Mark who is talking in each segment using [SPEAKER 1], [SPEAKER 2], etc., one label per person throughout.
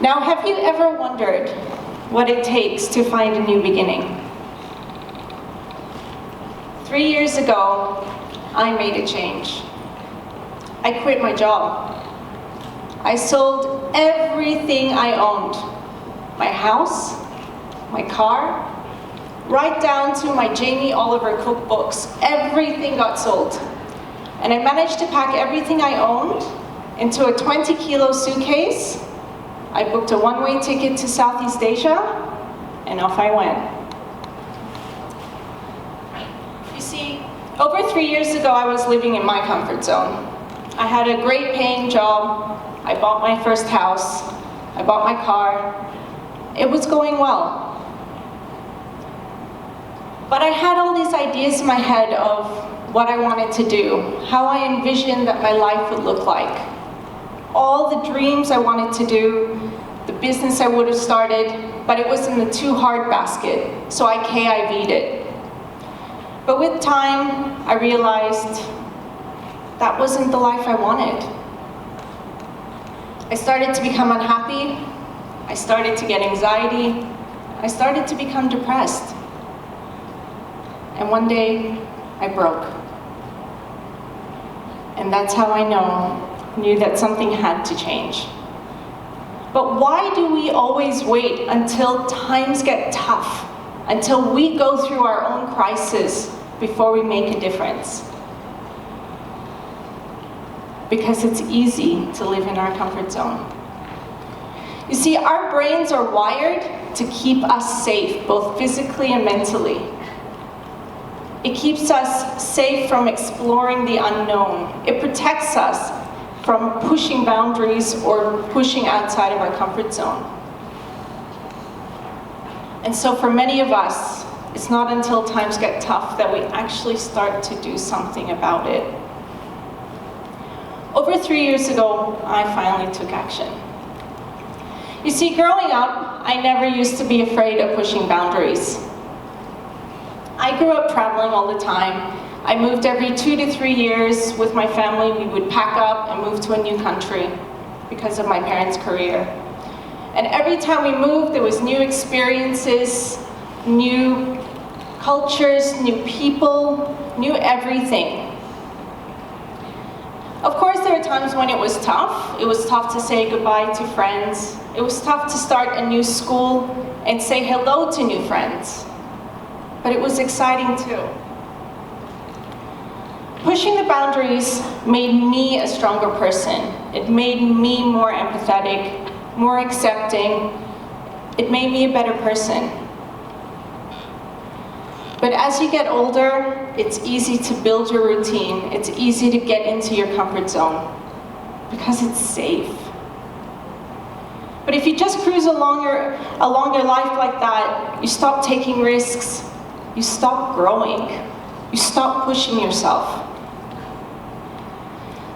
[SPEAKER 1] Now, have you ever wondered what it takes to find a new beginning? 3 years ago, I made a change. I quit my job. I sold everything I owned. My house, my car, right down to my Jamie Oliver cookbooks. Everything got sold. And I managed to pack everything I owned into a 20-kilo suitcase. I booked a one-way ticket to Southeast Asia, and off I went. You see, over 3 years ago, I was living in my comfort zone. I had a great paying job. I bought my first house. I bought my car. It was going well. But I had all these ideas in my head of what I wanted to do, how I envisioned that my life would look like. All the dreams I wanted to do, the business I would have started, but it was in the too hard basket, so I KIV'd it. But with time, I realized that wasn't the life I wanted. I started to become unhappy. I started to get anxiety. I started to become depressed. And one day, I broke. And that's how I knew that something had to change. But why do we always wait until times get tough, until we go through our own crisis before we make a difference? Because it's easy to live in our comfort zone. You see, our brains are wired to keep us safe, both physically and mentally. It keeps us safe from exploring the unknown. It protects us from pushing boundaries or pushing outside of our comfort zone. And so for many of us, it's not until times get tough that we actually start to do something about it. Over 3 years ago, I finally took action. You see, growing up, I never used to be afraid of pushing boundaries. I grew up traveling all the time. I moved every 2 to 3 years with my family. We would pack up and move to a new country because of my parents' career. And every time we moved, there was new experiences, new cultures, new people, new everything. Of course, there were times when it was tough. It was tough to say goodbye to friends. It was tough to start a new school and say hello to new friends. But it was exciting too. Pushing the boundaries made me a stronger person. It made me more empathetic, more accepting. It made me a better person. But as you get older, it's easy to build your routine. It's easy to get into your comfort zone because it's safe. But if you just cruise along your life like that, you stop taking risks, you stop growing, you stop pushing yourself.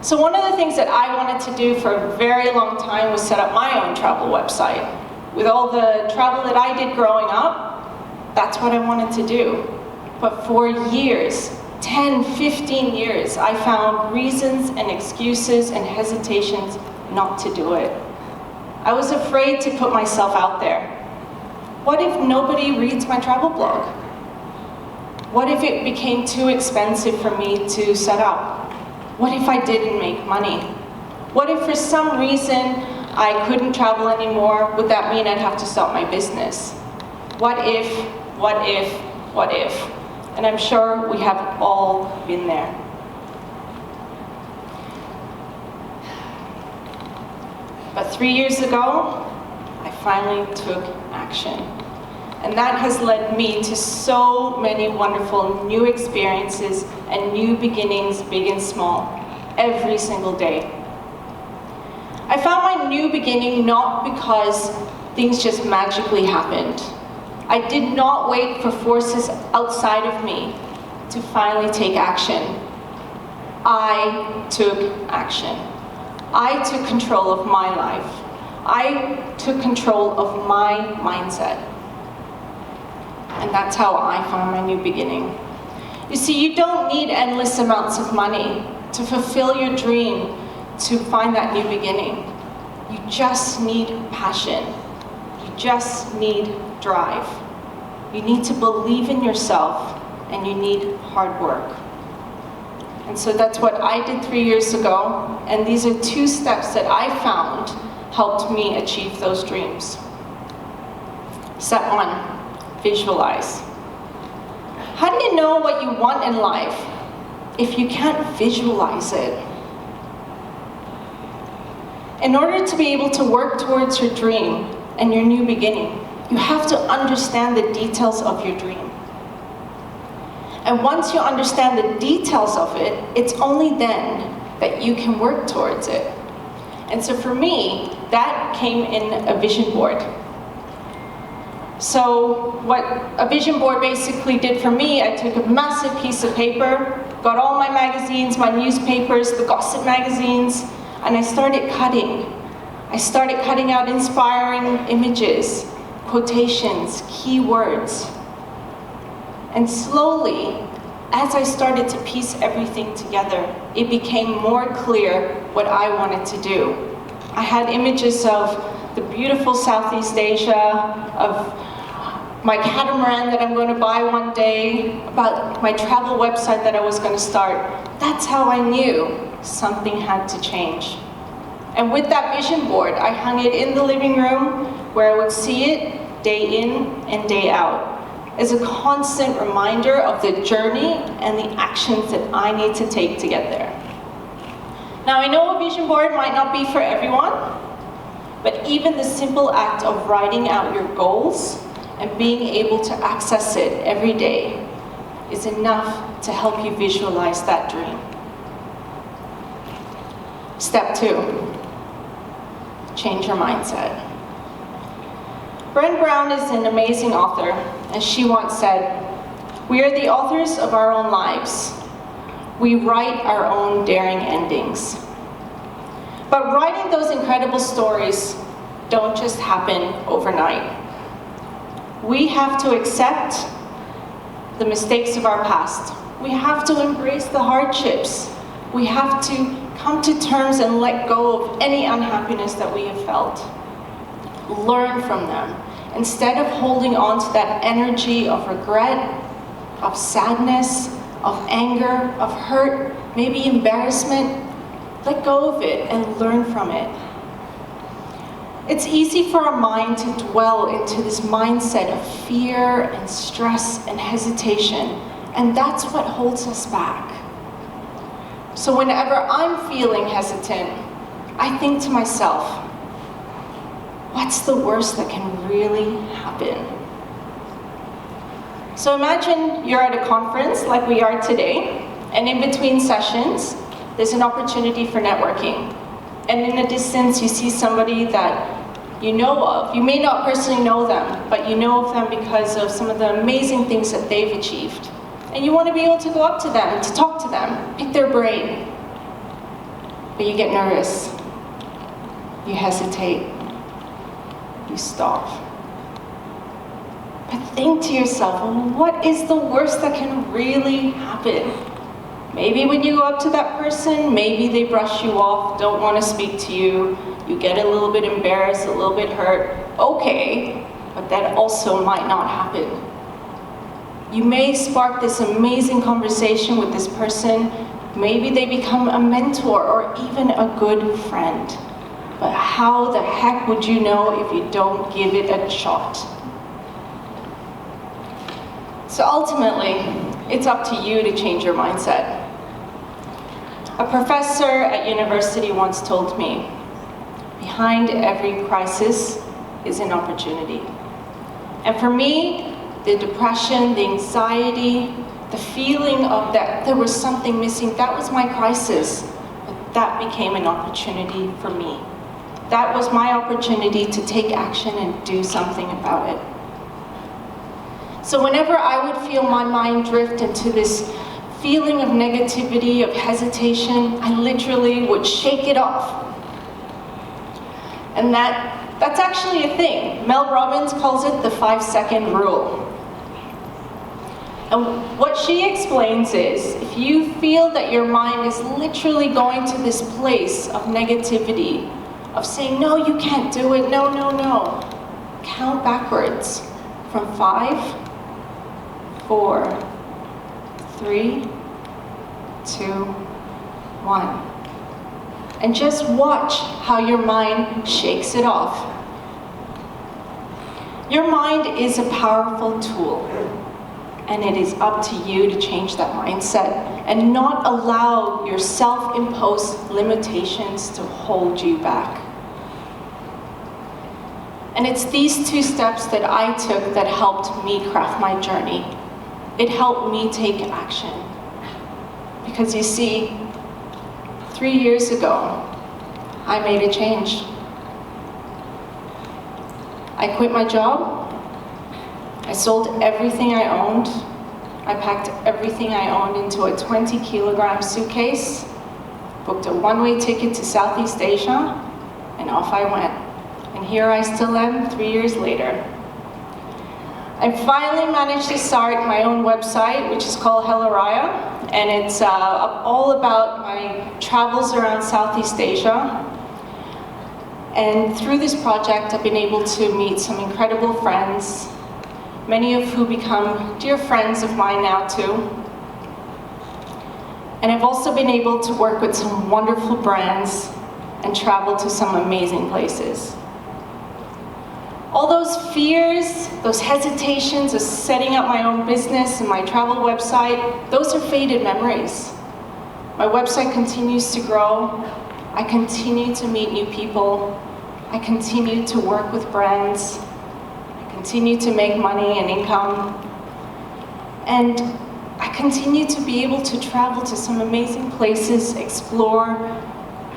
[SPEAKER 1] So one of the things that I wanted to do for a very long time was set up my own travel website. With all the travel that I did growing up, that's what I wanted to do. But for years, 10, 15 years, I found reasons and excuses and hesitations not to do it. I was afraid to put myself out there. What if nobody reads my travel blog? What if it became too expensive for me to set up? What if I didn't make money? What if for some reason I couldn't travel anymore? Would that mean I'd have to stop my business? What if, what if, what if? And I'm sure we have all been there. But 3 years ago, I finally took action. And that has led me to so many wonderful new experiences and new beginnings, big and small, every single day. I found my new beginning not because things just magically happened. I did not wait for forces outside of me to finally take action. I took action. I took control of my life. I took control of my mindset. And that's how I found my new beginning. You see, you don't need endless amounts of money to fulfill your dream, to find that new beginning. You just need passion. You just need drive. You need to believe in yourself, and you need hard work. And so that's what I did 3 years ago, and these are 2 steps that I found helped me achieve those dreams. Step 1, visualize. How do you know what you want in life if you can't visualize it? In order to be able to work towards your dream and your new beginning, you have to understand the details of your dream. And once you understand the details of it, it's only then that you can work towards it. And so for me, that came in a vision board. So what a vision board basically did for me, I took a massive piece of paper, got all my magazines, my newspapers, the gossip magazines, and I started cutting. I started cutting out inspiring images, quotations, keywords. And slowly, as I started to piece everything together, it became more clear what I wanted to do. I had images of the beautiful Southeast Asia, of my catamaran that I'm going to buy one day, about my travel website that I was going to start. That's how I knew something had to change. And with that vision board, I hung it in the living room where I would see it day in and day out, as a constant reminder of the journey and the actions that I need to take to get there. Now, I know a vision board might not be for everyone, but even the simple act of writing out your goals and being able to access it every day is enough to help you visualize that dream. Step 2, change your mindset. Brené Brown is an amazing author, and she once said, "We are the authors of our own lives. We write our own daring endings." But writing those incredible stories don't just happen overnight. We have to accept the mistakes of our past. We have to embrace the hardships. We have to come to terms and let go of any unhappiness that we have felt. Learn from them. Instead of holding on to that energy of regret, of sadness, of anger, of hurt, maybe embarrassment, let go of it and learn from it. It's easy for our mind to dwell into this mindset of fear and stress and hesitation, and that's what holds us back. So whenever I'm feeling hesitant, I think to myself, what's the worst that can really happen? So imagine you're at a conference like we are today, and in between sessions, there's an opportunity for networking. And in the distance, you see somebody that you know of. You may not personally know them, but you know of them because of some of the amazing things that they've achieved. And you want to be able to go up to them, to talk to them, pick their brain. But you get nervous. You hesitate. You stop. But think to yourself, well, what is the worst that can really happen? Maybe when you go up to that person, maybe they brush you off, don't want to speak to you, you get a little bit embarrassed, a little bit hurt. Okay, but that also might not happen. You may spark this amazing conversation with this person. Maybe they become a mentor or even a good friend. But how the heck would you know if you don't give it a shot? So ultimately, it's up to you to change your mindset. A professor at university once told me, behind every crisis is an opportunity. And for me, the depression, the anxiety, the feeling of that there was something missing, that was my crisis. But that became an opportunity for me. That was my opportunity to take action and do something about it. So whenever I would feel my mind drift into this feeling of negativity, of hesitation, I literally would shake it off. And that's actually a thing. Mel Robbins calls it the 5-second rule. And what she explains is, if you feel that your mind is literally going to this place of negativity, of saying, no, you can't do it, no, no, no. Count backwards from 5, 4, 3, 2, 1. And just watch how your mind shakes it off. Your mind is a powerful tool, and it is up to you to change that mindset and not allow your self-imposed limitations to hold you back. And it's these 2 steps that I took that helped me craft my journey. It helped me take action. Because you see, 3 years ago, I made a change. I quit my job. I sold everything I owned. I packed everything I owned into a 20-kilogram suitcase, booked a one-way ticket to Southeast Asia, and off I went. And here I still am 3 years later. I finally managed to start my own website, which is called Soraya, and it's all about my travels around Southeast Asia. And through this project, I've been able to meet some incredible friends, many of who become dear friends of mine now too. And I've also been able to work with some wonderful brands and travel to some amazing places. All those fears, those hesitations of setting up my own business and my travel website, those are faded memories. My website continues to grow. I continue to meet new people. I continue to work with brands. I continue to make money and income. And I continue to be able to travel to some amazing places, explore,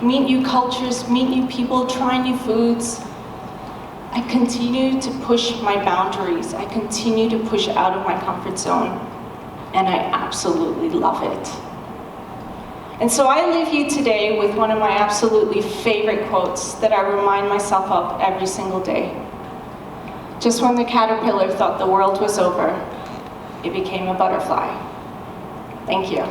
[SPEAKER 1] meet new cultures, meet new people, try new foods. I continue to push my boundaries. I continue to push out of my comfort zone. And I absolutely love it. And so I leave you today with one of my absolutely favorite quotes that I remind myself of every single day. Just when the caterpillar thought the world was over, it became a butterfly. Thank you.